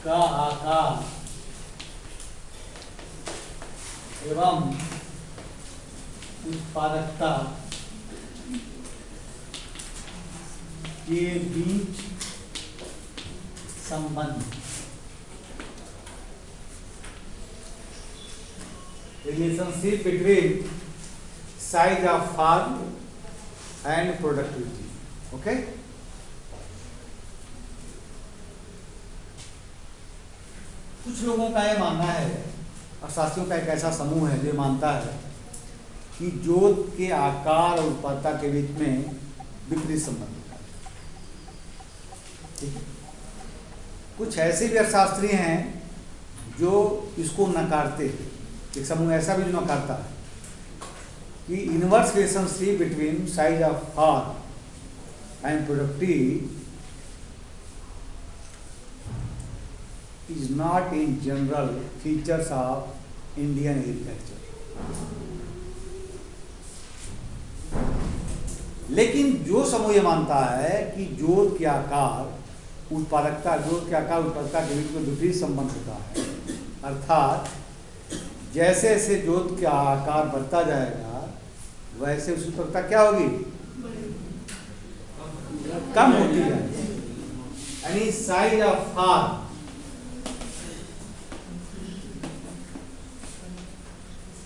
का आकार एवं उत्पादकता के बीच संबंध। Relationship between size of farm and productivity. Okay, कुछ लोगों का यह मानना है, अर्थशास्त्रियों का एक ऐसा समूह है जो मानता है कि जोत के आकार और उत्पादकता के बीच में विपरीत संबंध होता है। ठीक है, कुछ ऐसे भी अर्थशास्त्री हैं जो इसको नकारते हैं। एक समूह ऐसा भी जो नकारता है कि inverse relationship between size of farm and productivity is not in general features of Indian agriculture। लेकिन जो समूह ये मानता है कि जोत के आकार उत्पादकता के बीच में विपरीत संबंध होता है, अर्थात जैसे जैसे जोत का आकार बढ़ता जाएगा वैसे उसकी उत्पादकता क्या होगी, कम होती जाएगी। यानी साइज ऑफ फार्म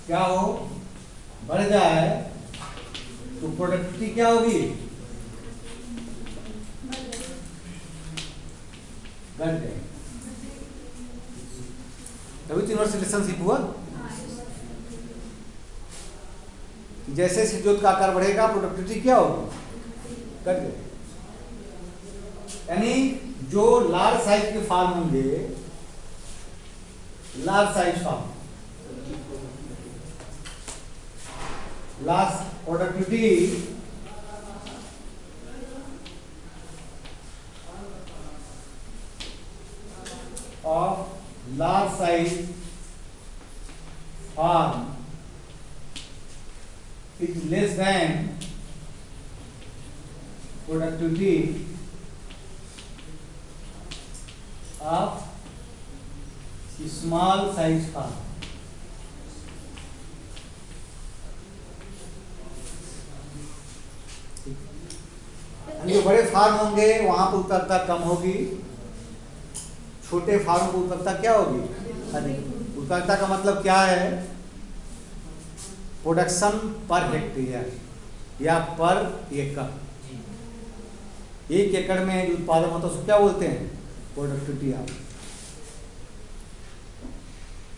क्या हो, बढ़ जाए तो प्रोडक्टिविटी क्या होगी, घट जाएगी। तभी तो इनवर्स रिलेशनशिप हुआ। जैसे जैसे जोत का आकार बढ़ेगा प्रोडक्टिविटी क्या होगी, घट जाएगी। यानी जो लार्ज साइज के फार्म होंगे, large size farm, large productivity of large size farm is less than productivity of small size farm। जो बड़े फार्म होंगे वहां पर उत्पादकता कम होगी, छोटे फार्म की उत्पादकता क्या होगी, अधिक। उत्पादकता का मतलब क्या है, प्रोडक्शन पर हेक्टेयर या पर एकड़। एक एकड़ में जो उत्पादन होता है उसको क्या बोलते हैं, प्रोडक्टिविटी आप।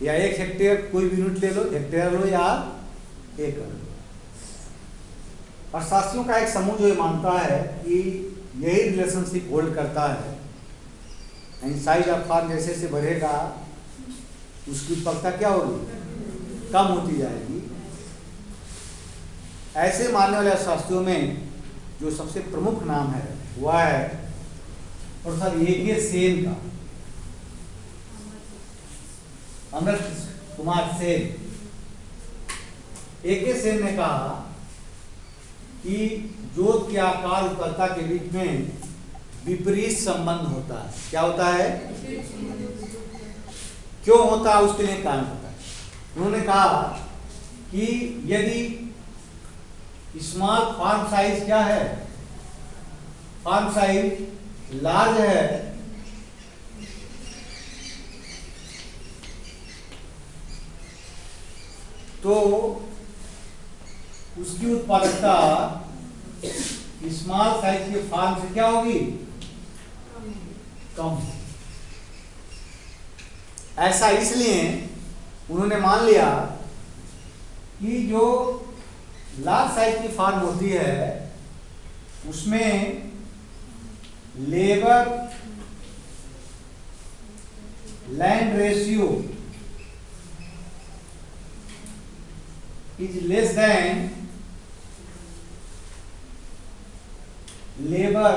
या एक हेक्टेयर, कोई भी यूनिट ले लो, हेक्टेयर लो या एकड़। अर्थशास्त्रियों का एक समूह जो ये मानता है कि यही रिलेशनशिप होल्ड करता है, यानी साइज ऑफ फार्म जैसे जैसे बढ़ेगा उसकी उत्पादकता क्या होगी, कम होती जाएगी। ऐसे मानने वाले अर्थशास्त्रियों में जो सबसे प्रमुख नाम है वह है प्रोफेसर ए के सेन का, अमृत कुमार सेन। ए के सेन ने कहा कि जोत के आकार उत्पादकता के बीच में विपरीत संबंध होता है। क्या होता है, क्यों होता है, उसके लिए कारण होता है। उन्होंने कहा कि यदि स्मॉल फार्म साइज क्या है, फार्म साइज लार्ज है तो उसकी उत्पादकता स्मॉल साइज के फार्म से क्या होगी, कम। ऐसा इसलिए उन्होंने मान लिया कि जो लार्ज साइज की फार्म होती है उसमें labour land ratio is less than labor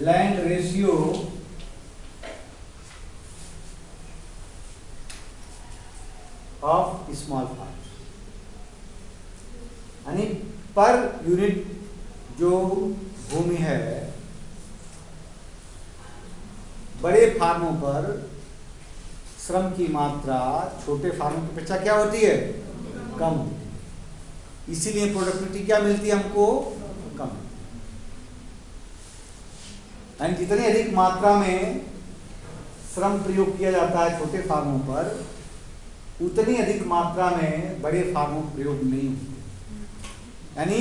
land ratio of small farms। यानी पर यूनिट जो भूमि है बड़े फार्मों पर श्रम की मात्रा छोटे फार्मों की अपेक्षा क्या होती है, कम होती है। इसीलिए प्रोडक्टिविटी क्या मिलती है हमको, कम। यानी जितनी अधिक मात्रा में श्रम प्रयोग किया जाता है छोटे फार्मों पर, उतनी अधिक मात्रा में बड़े फार्मों का प्रयोग नहीं होता। यानी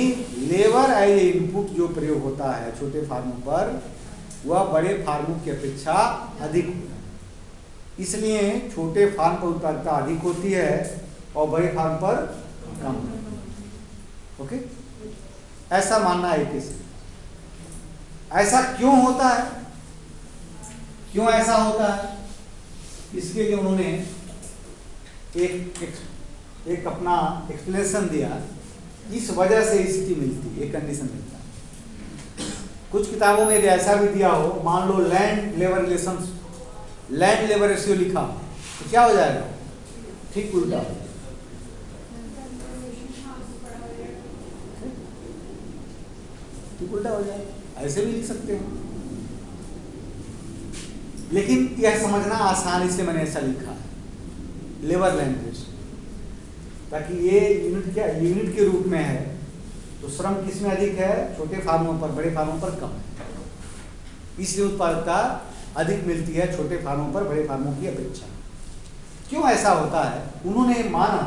लेबर एज इनपुट जो प्रयोग होता है छोटे फार्मों पर, वह बड़े फार्मों की अपेक्षा अधिक होता है। इसलिए छोटे फार्म पर उत्पादकता अधिक होती है और बड़े फार्म पर कम। ओके, ऐसा मानना है किसी। ऐसा क्यों होता है, क्यों ऐसा होता है, इसके लिए उन्होंने एक अपना एक्सप्लेनेशन दिया। इस वजह से स्थिति मिलती है, एक कंडीशन मिलता है। कुछ किताबों में ऐसा भी दिया हो, मान लो land labour relation, land labour ratio लिखा, तो क्या हो जाएगा, ठीक उल्टा। ठीक उल्टा हो जाएगा, ऐसे भी लिख सकते हैं। लेकिन यह समझना आसान, इसलिए मैंने ऐसा लिखा है, लेबर लैंड रेशियो, ताकि ये यूनिट के रूप में है। तो श्रम किसमें अधिक है, छोटे फार्मों पर, बड़े फार्मों पर कम है। इसलिए उत्पादकता अधिक मिलती है छोटे फार्मों पर बड़े फार्मों की अपेक्षा। क्यों ऐसा होता है, उन्होंने माना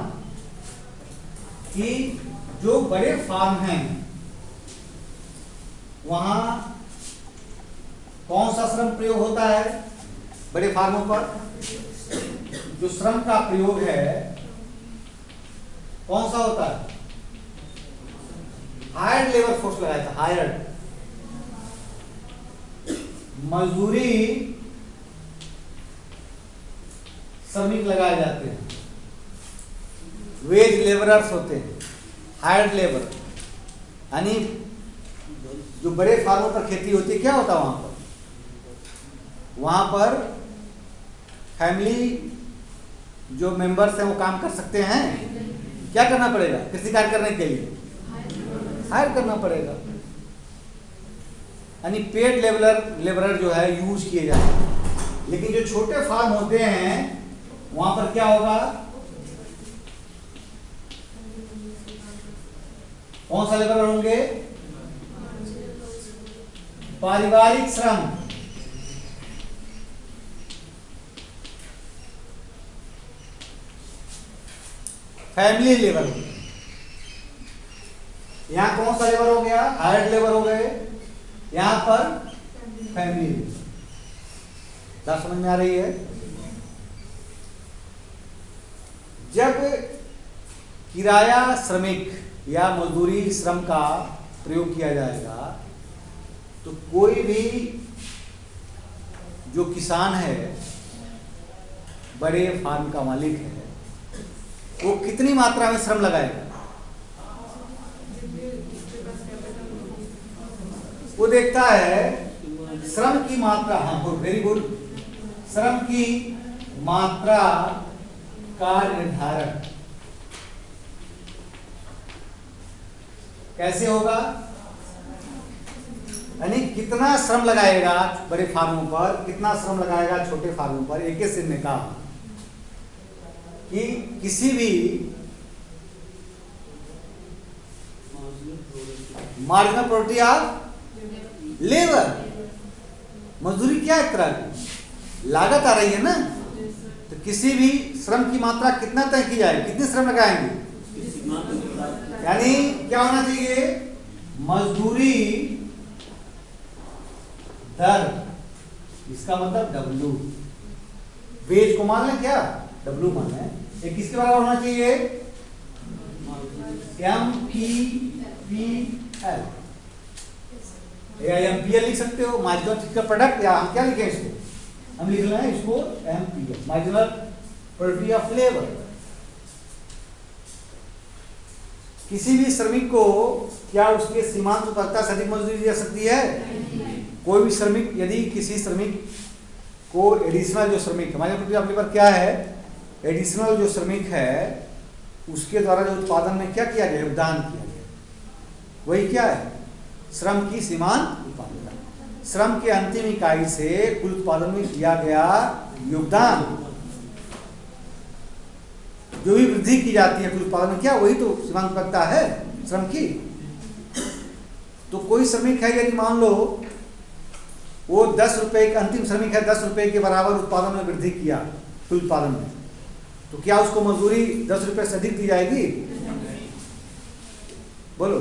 कि जो बड़े फार्म हैं वहां कौन सा श्रम प्रयोग होता है, बड़े फार्मों पर जो श्रम का प्रयोग है कौन सा होता है, हायर्ड लेबर फोर्स लगाया था, हायर्ड मजदूरी श्रमिक लगाए जाते हैं, वेज लेबरर्स होते हैं, हायर्ड लेबर। यानी जो बड़े फार्मों पर खेती होती है, क्या होता है वहां पर फैमिली जो मेंबर्स हैं वो काम कर सकते हैं। क्या करना पड़ेगा, कृषि कार्य करने के लिए हायर करना पड़ेगा। यानी पेड लेबरर जो है यूज किए जाते हैं। लेकिन जो छोटे फार्म होते हैं वहां पर क्या होगा, कौन सा लेबरर होंगे, पारिवारिक श्रम, फैमिली लेबर। यहां कौन सा लेबर हो गया, हायर्ड लेबर हो गए, यहां पर फैमिली लेबर। बात समझ में आ रही है। जब किराया श्रमिक या मजदूरी श्रम का प्रयोग किया जाएगा तो कोई भी जो किसान है, बड़े फार्म का मालिक है, वो कितनी मात्रा में श्रम लगाएगा, वो देखता है श्रम की मात्रा। हाँ, वेरी गुड। श्रम की मात्रा का निर्धारण कैसे होगा, यानी कितना श्रम लगाएगा बड़े फार्मों पर, कितना श्रम लगाएगा छोटे फार्मों पर। एक ही ने कहा कि किसी भी मार्जिनल प्रोडक्टिविटी ऑफ लेबर, मजदूरी क्या एक तरह की लागत आ रही है ना, तो किसी भी श्रम की मात्रा कितना तय की जाए, कितने श्रम लगाएंगे, यानी क्या होना चाहिए, मजदूरी दर, इसका मतलब डब्ल्यू, वेज को मान लें, क्या डब्ल्यू मान लें, ये किसके बराबर होना चाहिए, MPPL या MPL लिख सकते हो, मार्जिनल प्रोडक्ट, या हम क्या लिखें इसको, हम लिख रहे हैं इसको MPL, marginal productivity of labour. किसी भी श्रमिक को क्या उसके सीमांत उत्पादकता से अधिक मजदूरी दी जा सकती है? कोई भी श्रमिक, यदि किसी श्रमिक को एडिशनल जो श्रमिक हमारे अपने पर क्या है, एडिशनल जो श्रमिक है उसके द्वारा जो उत्पादन में क्या किया गया, योगदान किया गया, वही क्या है, श्रम की सीमांत उत्पादकता। श्रम के अंतिम इकाई से कुल उत्पादन में किया गया योगदान, जो भी वृद्धि की जाती है कुल उत्पादन में, क्या वही तो सीमांत उत्पादकता है श्रम की। तो कोई श्रमिक है, यदि मान लो वो 10 रुपए, अंतिम श्रमिक है, 10 रुपए के बराबर उत्पादन में वृद्धि किया कुल उत्पादन में, तो क्या उसको मजदूरी 10 रुपए से अधिक दी जाएगी? बोलो।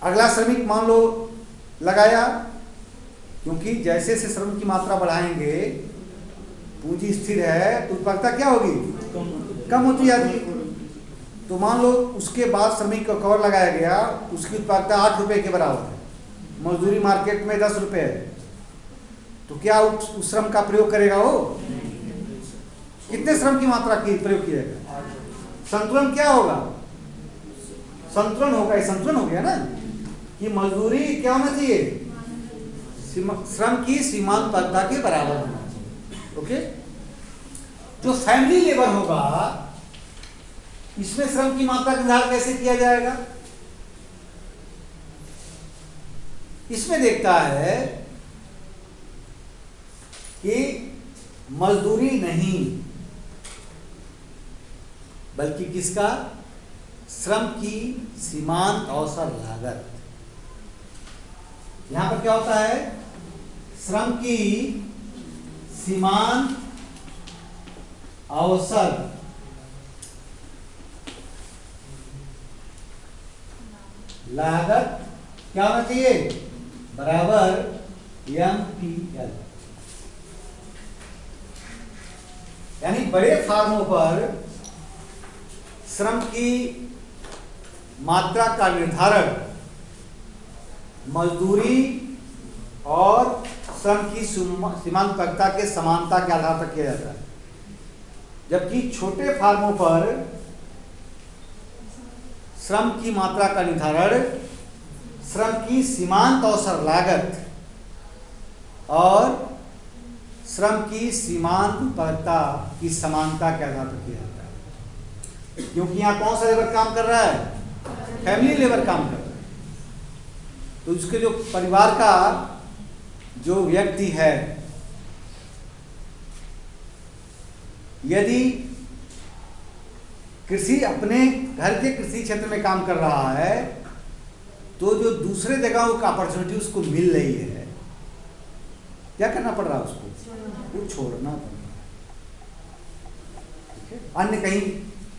अगला श्रमिक मान लो लगाया, क्योंकि जैसे से श्रम की मात्रा बढ़ाएंगे, पूंजी स्थिर है तो उत्पादकता क्या होगी? कम होती जाती। तो मान लो उसके बाद श्रमिक को कवर लगाया गया, उसकी उत्पादकता 8 रुपए के बराबर है, मजदूरी मार्केट में 10 रुपए है, तो क्या उस श्रम का प्रयोग करेगा वो? कितने श्रम की मात्रा की प्रयोग किया जाएगा? संतुलन क्या होगा? संतुलन होगा, ये संतुलन हो गया ना, कि मजदूरी क्या होना चाहिए? श्रम की सीमांत उत्पादकता के बराबर होना चाहिए। ओके। जो फैमिली लेबर होगा, इसमें श्रम की मात्रा का निर्धारण कैसे किया जाएगा? इसमें देखता है कि मजदूरी नहीं, बल्कि किसका? श्रम की सीमांत अवसर लागत। यहां पर क्या होता है? श्रम की सीमांत अवसर लागत क्या होना चाहिए? बराबर MPL। यानी बड़े फार्मों पर श्रम की मात्रा का निर्धारण मजदूरी और श्रम की सीमांत उत्पादकता के समानता के आधार पर किया जाता है, जबकि छोटे फार्मों पर श्रम की मात्रा का निर्धारण श्रम की सीमांत अवसर लागत और श्रम की सीमांत उत्पादकता की समानता के आधार पर किया जाता है। क्योंकि यहाँ कौन सा लेबर काम कर रहा है? फैमिली लेबर काम कर रहा है। तो उसके जो परिवार का जो व्यक्ति है, यदि कृषि अपने घर के कृषि क्षेत्र में काम कर रहा है, तो जो दूसरे जगहों का अपॉर्चुनिटी उसको मिल रही है, क्या करना पड़ रहा है उसको? वो छोड़ना पड़ रहा है। अन्य कहीं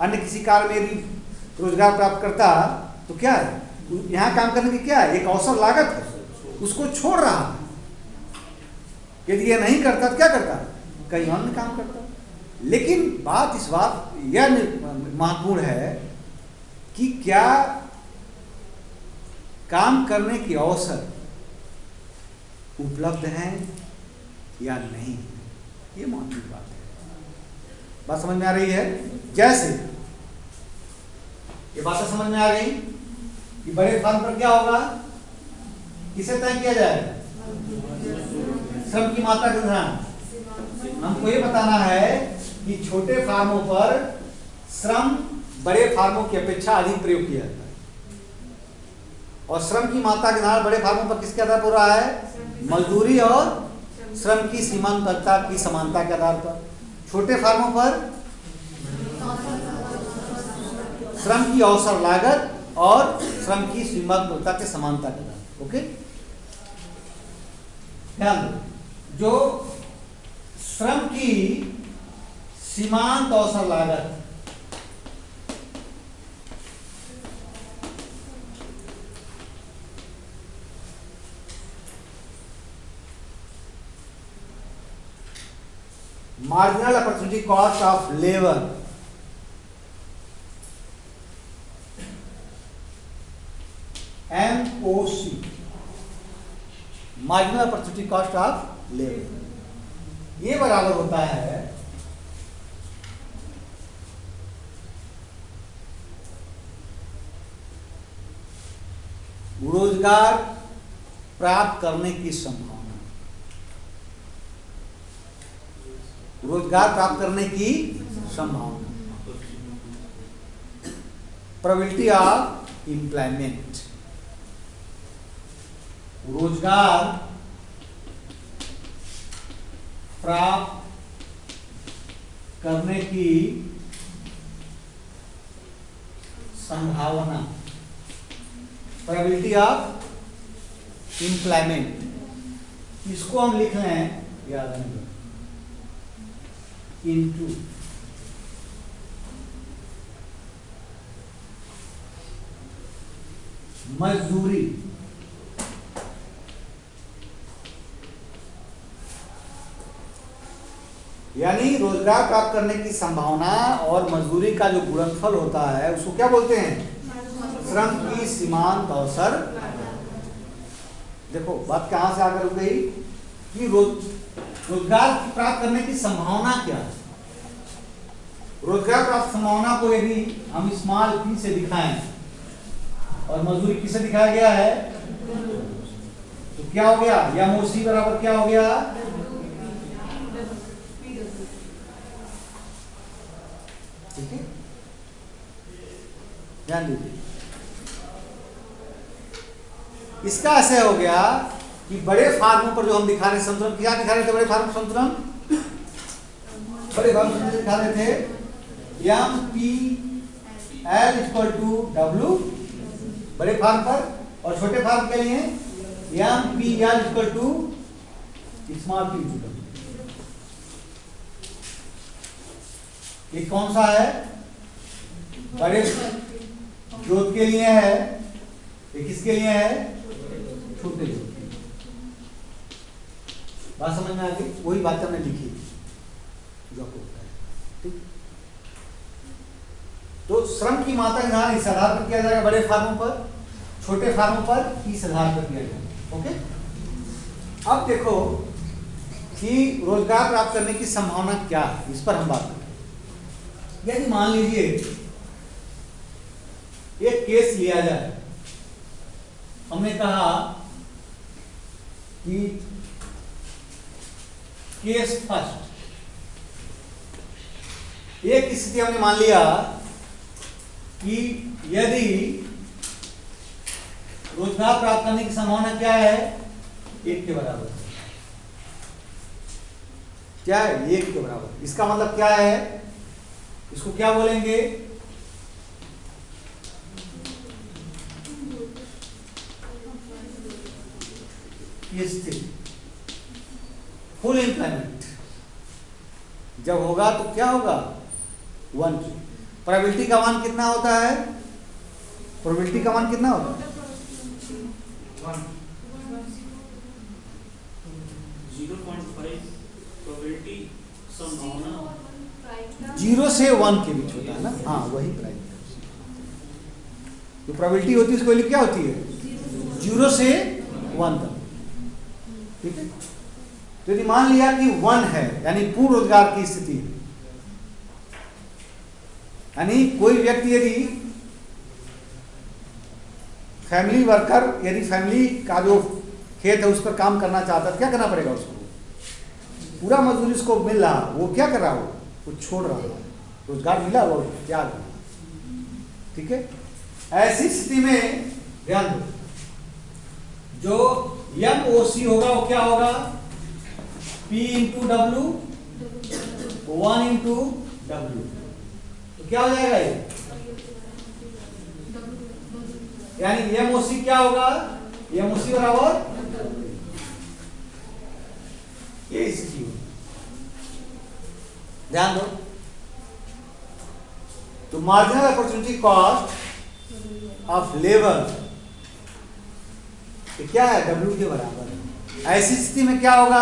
अन्य किसी कार्य में यदि रोजगार प्राप्त करता तो क्या है? यहाँ काम करने की क्या है? एक अवसर लागत है, उसको छोड़ रहा है। यदि ये नहीं करता तो क्या करता? कहीं अन्य काम करता। लेकिन इस बात यह महत्वपूर्ण है कि क्या काम करने के अवसर उपलब्ध हैं या नहीं, ये महत्वपूर्ण बात है। बात समझ में आ रही है? जैसे ये बात समझ में आ गई कि बड़े फार्म पर क्या होगा? किसे तय किया जाएगा? श्रम की मात्रा का निर्धारण। हमको ये बताना है कि छोटे फार्मों पर श्रम बड़े फार्मों की अपेक्षा अधिक प्रयोग किया जाता है, और श्रम की मात्रा के निर्धारण बड़े फार्मों पर किसके आधार पर हो रहा है? मजदूरी और श्रम की सीमांत उत्पादकता की समानता के आधार पर। छोटे फार्मों पर श्रम की अवसर लागत और श्रम की सीमांत उत्पादकता के समानता के आधार पर। ओके, ध्यान दो। जो श्रम की सीमांत अवसर लागत marginal opportunity cost of labour MOC, marginal opportunity cost of labour, ये बराबर होता है रोजगार प्राप्त करने की संभावना, रोजगार प्राप्त करने की संभावना, प्रोबेबिलिटी ऑफ एम्प्लॉयमेंट, रोजगार प्राप्त करने की संभावना, प्रोबेबिलिटी ऑफ एम्प्लॉयमेंट, इसको हम लिख लें, याद नहीं, इनटू मजदूरी, यानी रोजगार प्राप्त करने की संभावना और मजदूरी का जो गुणनफल होता है उसको क्या बोलते हैं? श्रम की सीमांत अवसर। देखो बात कहां से आकर रुक गई कि रोजगार प्राप्त करने की संभावना क्या है। रोजगार प्राप्त संभावना को यदि हम स्मॉल p से दिखाएं और मजदूरी किसे दिखाया गया है, तो क्या हो गया? या मोसी बराबर क्या हो गया? ठीक है, ध्यान दीजिए। इसका ऐसे हो गया कि बड़े फार्मों पर जो हम दिखा रहे संतुलन, क्या दिखा रहे थे? बड़े फार्म संतुलन, बड़े फार्म संतुलन दिखा रहे थे M P L equal to W बड़े फार्म पर, और छोटे फार्म के लिए M P L equal to small P. ये कौन सा है? बड़े जोत के लिए है, ये किसके लिए है? छोटे जोत के लिए। बात समझ में आ गई? वही बात हमने लिखी जो आपको बताया, ठीक। तो श्रम की मात्रा निर्धारण इस आधार पर किया जाएगा बड़े फार्मों पर, छोटे फार्मों पर इस आधार पर किया जाएगा। ओके, अब देखो कि रोजगार प्राप्त करने की संभावना क्या है, इस पर हम बात करें। यदि मान लीजिए एक केस लिया जाए, हमने कहा कि केस फर्स्ट, एक स्थिति हमने मान लिया कि यदि रोजगार प्राप्त करने की संभावना क्या है? 1 के बराबर। क्या है? 1 के बराबर। इसका मतलब क्या है? इसको क्या बोलेंगे? ये स्थिति फुल एम्प्लॉयमेंट जब होगा तो क्या होगा? 1 की। प्रोबेबिलिटी का मान कितना होता है? प्रोबेबिलिटी का मान कितना होता है? 0.5 प्रोबेबिलिटी संभावना 0 से 1 के बीच होता है ना। हाँ, वही प्राइस जो प्रोबेबिलिटी होती है उसकी वैल्यू क्या होती है? 0 से 1 तक। ठीक है, तो यदि मान लिया कि 1 है, यानी पूर्ण रोजगार की स्थिति, यानी कोई व्यक्ति यदि फैमिली वर्कर, यदि फैमिली का जो खेत है उस पर काम करना चाहता है, क्या करना पड़ेगा उसको? पूरा मजदूरी उसको मिल रहा, वो क्या कर रहा है? वो छोड़ रहा है, रोजगार मिला वो त्याग रहा। ठीक है, ऐसी स्थिति में ध्यान दो, जो MOC होगा वो क्या होगा? P into W, 1 into W. तो क्या हो जाएगा ये? यानी MOC क्या होगा? MOC बराबर ये स्थिति होगी। ध्यान दो, तो marginal opportunity cost of labour क्या है? W के बराबर है। ऐसी स्थिति में क्या होगा?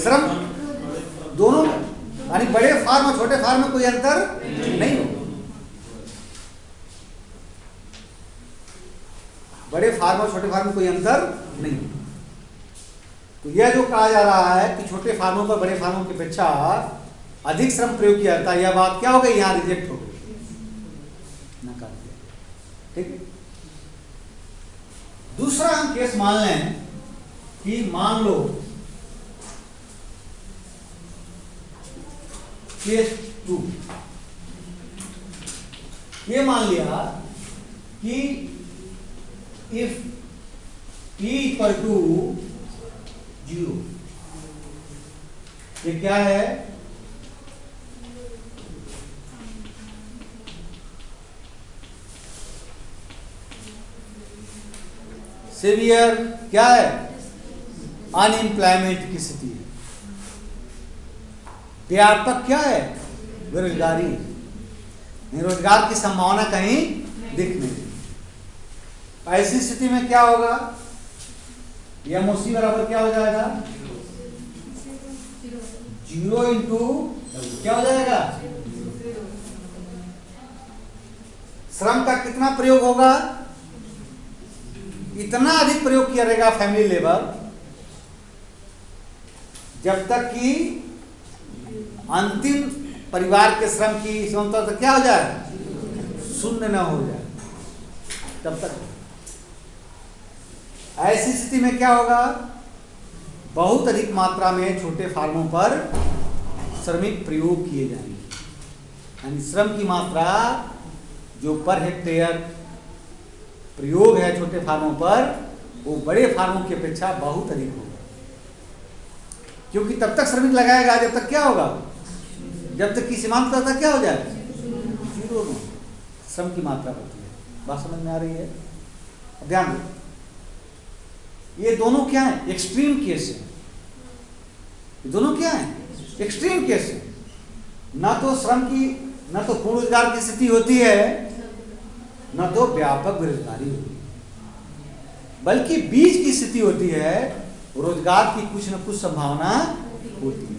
श्रम दोनों में, यानी बड़े फार्म और छोटे फार्म में कोई अंतर नहीं होगा। बड़े फार्म और छोटे फार्म में कोई अंतर नहीं होगा। तो यह जो कहा जा रहा है कि छोटे फार्मों पर बड़े फार्मों की अपेक्षा अधिक श्रम प्रयोग किया जाता है, यह बात क्या हो गई? यहां रिजेक्ट हो गई, नकार दिया। ठीक है, दूसरा हम केस मान लें कि मान लो केस 2, ये मान लिया कि इफ P इक्वल टू 0, ये क्या है? सीवियर क्या है? अनएम्प्लॉयमेंट की स्थिति है। व्यापक क्या है? बेरोजगारी। रोजगार की संभावना कहीं दिख नहीं रही। ऐसी स्थिति में क्या होगा? एमओसी बराबर क्या हो जाएगा? 0 इंटू क्या हो जाएगा? श्रम का कितना प्रयोग होगा? इतना अधिक प्रयोग किया रहेगा फैमिली लेबर, जब तक कि अंतिम परिवार के श्रम की क्षमता तो क्या हो जाए? शून्य न हो जाए, तब तक। ऐसी स्थिति में क्या होगा? बहुत अधिक मात्रा में छोटे फार्मों पर श्रमिक प्रयोग किए जाएंगे, यानी श्रम की मात्रा जो पर हेक्टेयर प्रयोग है छोटे फार्मों पर, वो बड़े फार्मों की अपेक्षा बहुत अधिक होगा। क्योंकि तब तक श्रमिक लगाएगा जब तक क्या होगा? जब तक की सीमांत तक क्या हो जाए? 0 में श्रम की मात्रा बढ़ती है। बात समझ में आ रही है? ध्यान दो, ये दोनों क्या है? एक्सट्रीम केस है। ये दोनों क्या है? एक्सट्रीम केस है। ना तो श्रम की, ना तो पूर्ण रोजगार की स्थिति होती है, न तो व्यापक बेरोजगारी होती है, बल्कि बीच की स्थिति होती है। रोजगार की कुछ न कुछ संभावना होती है।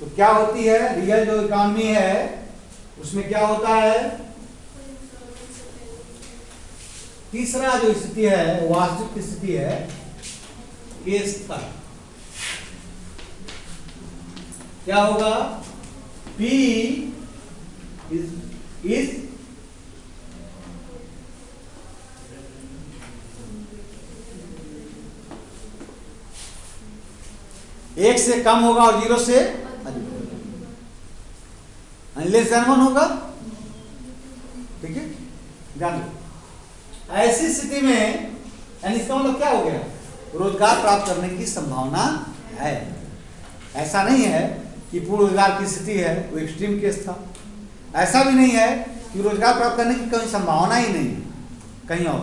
तो क्या होती है? रियल जो इकोनॉमी है उसमें क्या होता है? तीसरा जो स्थिति है, वास्तविक स्थिति है, केस का क्या होगा? P इज एक से कम होगा और 0 से अधिक होगा, लेस देन 1 होगा। ठीक है, ध्यान दो। ऐसी स्थिति में यानी इसका मतलब क्या हो गया? रोजगार प्राप्त करने की संभावना है। ऐसा नहीं है कि पूर्ण रोजगार की स्थिति है, वो एक्सट्रीम केस था। ऐसा भी नहीं है कि रोजगार प्राप्त करने की कोई संभावना ही नहीं है कहीं और,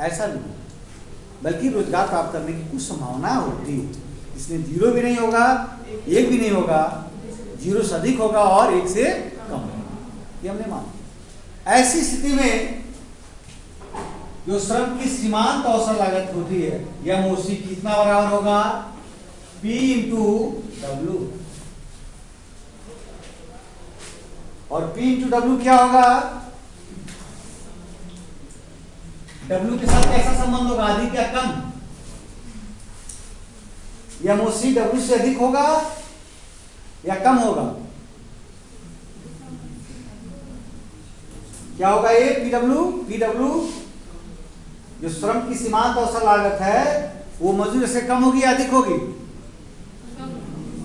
ऐसा नहीं, बल्कि रोजगार प्राप्त करने की कुछ संभावना होती है। इसमें 0 भी नहीं होगा, 1 भी नहीं होगा, 0 से अधिक होगा और 1 से कम होगा, ये हमने माना। ऐसी स्थिति में जो श्रम की सीमांत अवसर लागत होती है, यह एमओसी कितना बराबर होगा? P into W। और P इंटू W क्या होगा? W के साथ कैसा संबंध होगा? अधिक या कम? एमओसी W से अधिक होगा या कम होगा? क्या होगा? ये PW जो श्रम की सीमांत अवसर लागत है वो मजदूर से कम होगी या अधिक होगी?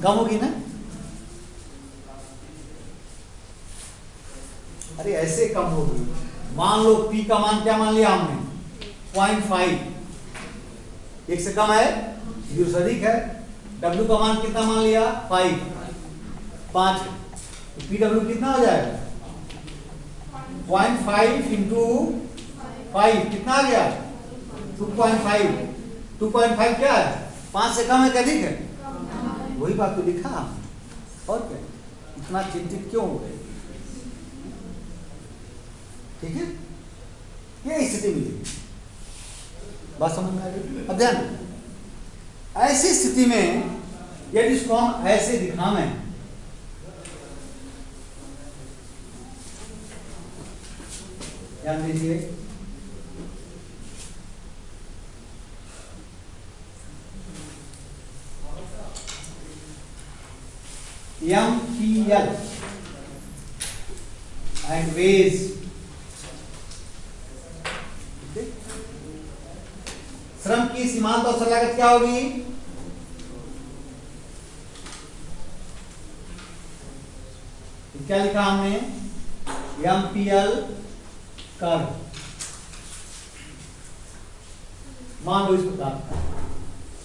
कम होगी ना। अरे ऐसे कम होगी। मान लो P का मान क्या मान लिया हमने? 0.5, 1 से कम है, 0 से अधिक है। W का मान कितना मान लिया? 5 है। तो PW कितना हो जाएगा? 0.5 इंटू 5 कितना आ गया? 2.5। 2.5 क्या है? 5 से कम है क्या अधिक है? वही बात तो लिखा और क्या, इतना चिंतित क्यों हो गए? ठीक है, ये स्थिति मिली। बात समझ में आ गई? अब ध्यान, ऐसी स्थिति में यदि इसको हम ऐसे दिखावें, ध्यान दीजिए, MPL and wage, श्रम की सीमांत अवसर लागत क्या होगी? क्या लिखा हमने? MPL कर मान लो इस प्रकार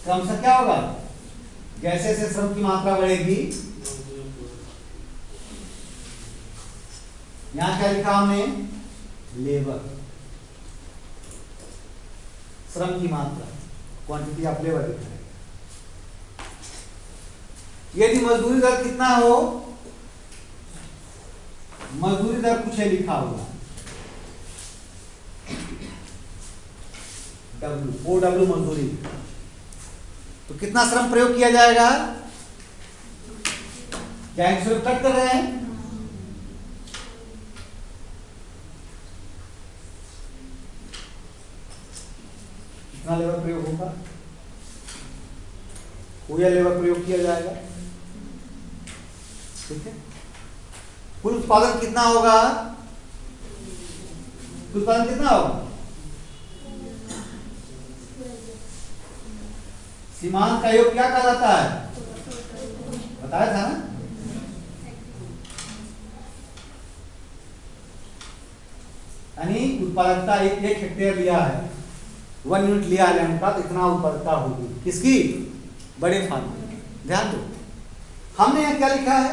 क्रमशः क्या होगा, जैसे जैसे श्रम की मात्रा बढ़ेगी, यहां क्या लिखा हमने, लेबर, श्रम की मात्रा, क्वांटिटी ऑफ लेबर लिखा है। यदि मजदूरी दर कितना हो, मजदूरी दर कुछ है लिखा हुआ डब्ल्यू, ओ डब्ल्यू मजदूरी, तो कितना श्रम प्रयोग किया जाएगा, क्या 100 कट कर रहे हैं, कितना लेबर प्रयोग होगा, कोई लेबर प्रयोग किया जाएगा। ठीक है, कुल उत्पादन कितना होगा, कुल उत्पादन कितना होगा, सीमांत का योग क्या कहलाता है, बताया था ना, यानी उत्पादकता एक हेक्टेयर लिया है, 1 यूनिट लिया है लैंड का, तो इतना उत्पादकता होगी किसकी, बड़े फार्म। ध्यान दो, हमने यहां क्या लिखा है,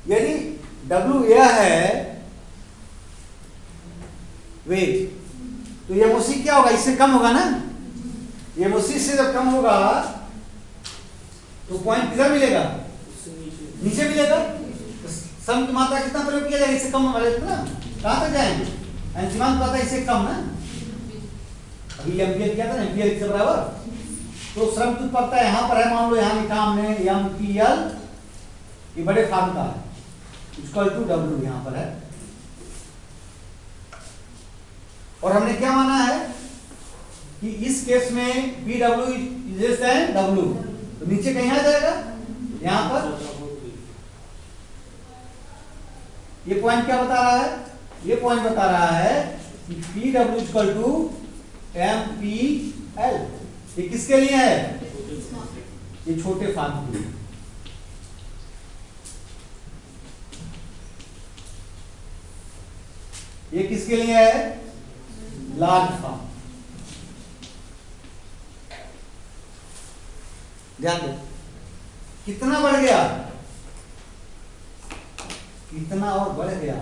यदि W यह है वेज, तो एमओसी क्या होगा, इससे कम होगा ना, एमओसी से जब कम होगा तो पॉइंट किधर मिलेगा, नीचे मिलेगा, तो सम की मात्रा कितना प्रयोग किया जाएगा, इससे कम वाले ना कहां तक जाएंगे, सीमांत मात्रा इससे कम ना, अभी एमपीएल किया था ना, एमपीएल से बराबर, तो श्रम की उत्पादकता यहां पर है, मान लो यहां लिखा हमने एमपीएल, ये बड़े फार्म का है, इक्वल टू डब्ल्यू यहां पर है, और हमने क्या माना है कि इस केस में B W is less than W, तो नीचे कहीं आ जाएगा, यहां पर ये पॉइंट क्या बता रहा है, ये पॉइंट बता रहा है कि P W equal to M P L, ये किसके लिए है, ये छोटे फार्म के लिए, ये किसके लिए है, लार्ज फार्म। ध्यान दो, कितना बढ़ गया, कितना और बढ़ गया,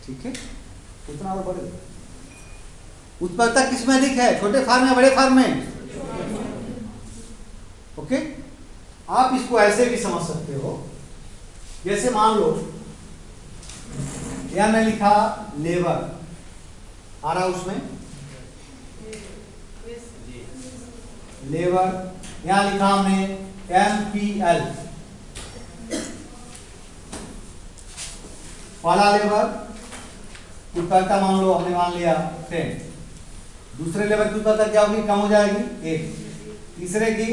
ठीक है, कितना और बढ़ गया, उत्पादकता किसमें अधिक है, छोटे फार्म या बड़े फार्म में, ओके। आप इसको ऐसे भी समझ सकते हो, जैसे मान लो यहां मैं लिखा लेबर, आ रहा उसमें लेबर, यहां लिखा हमने एमपीएल, पहला लेबर उत्पादकता मान लो हमने मान लिया 10, दूसरे लेबर की उत्पादकता क्या होगी, कम हो जाएगी 1, तीसरे की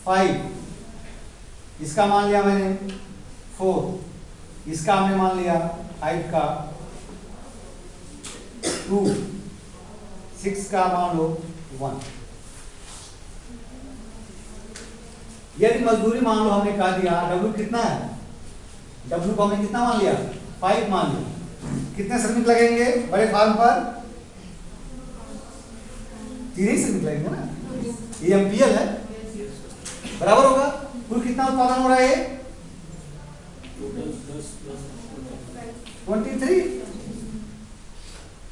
5, इसका मान लिया मैंने 4, इसका हमने मान लिया 5 का 2, 6 का मान लो 1। यदि मजदूरी मान लो हमने कहा दिया डब्ल्यू कितना है, डब्ल्यू को हमने कितना मान लिया, 5 मान लिया, कितने श्रमिक लगेंगे बड़े फार्म पर, 3 ही श्रमिक लगेंगे ना, ये एमपीएल है, बराबर होगा, कुल कितना उत्पादन हो रहा है, 23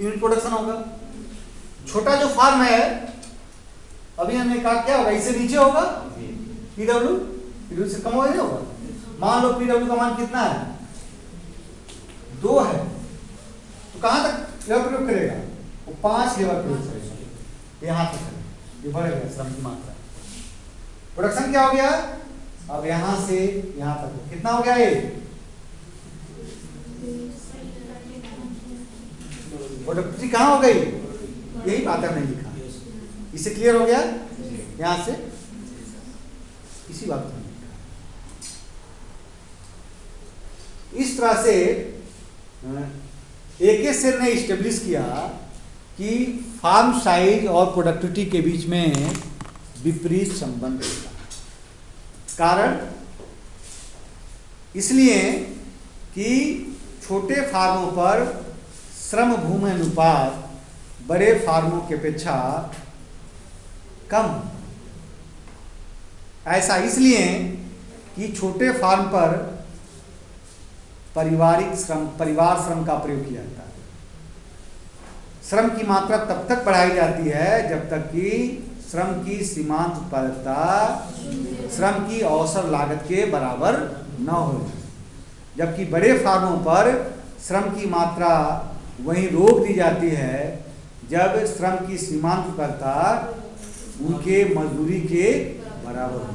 यूनिट प्रोडक्शन होगा। छोटा जो फार्म है, अभी हमने कहा क्या होगा, इससे नीचे होगा, पीडब्ल्यू से कम होगा, मान लो पीडब्ल्यू का मान कितना है, 2 है, तो कहां तक लेबर प्रयोग करेगा, वो 5 लेबर प्रयोग करेगा, यहां तक करेगा, ये बढ़ गया श्रम की मात्रा, प्रोडक्शन क्या हो गया, अब यहां से यहां तक कितना हो गया, ये प्रोडक्टिविटी कहां हो गई, यही बात हमने लिखा, इससे क्लियर हो गया, यहां से इसी बात को लिखा। इस तरह से AK सेल ने इस्टेब्लिश किया कि फार्म साइज और प्रोडक्टिविटी के बीच में विपरीत संबंध होता है। कारण इसलिए कि छोटे फार्मों पर श्रम भूमि अनुपात बड़े फार्मों की अपेक्षा कम। ऐसा इसलिए कि छोटे फार्म पर परिवार श्रम का प्रयोग किया जाता है। श्रम की मात्रा तब तक बढ़ाई जाती है जब तक कि श्रम की सीमांत उत्पादकता श्रम की औसत लागत के बराबर न हो, जबकि बड़े फार्मों पर श्रम की मात्रा वहीं रोक दी जाती है जब श्रम की सीमांत उत्पादकता उनके मजदूरी के बराबर हो।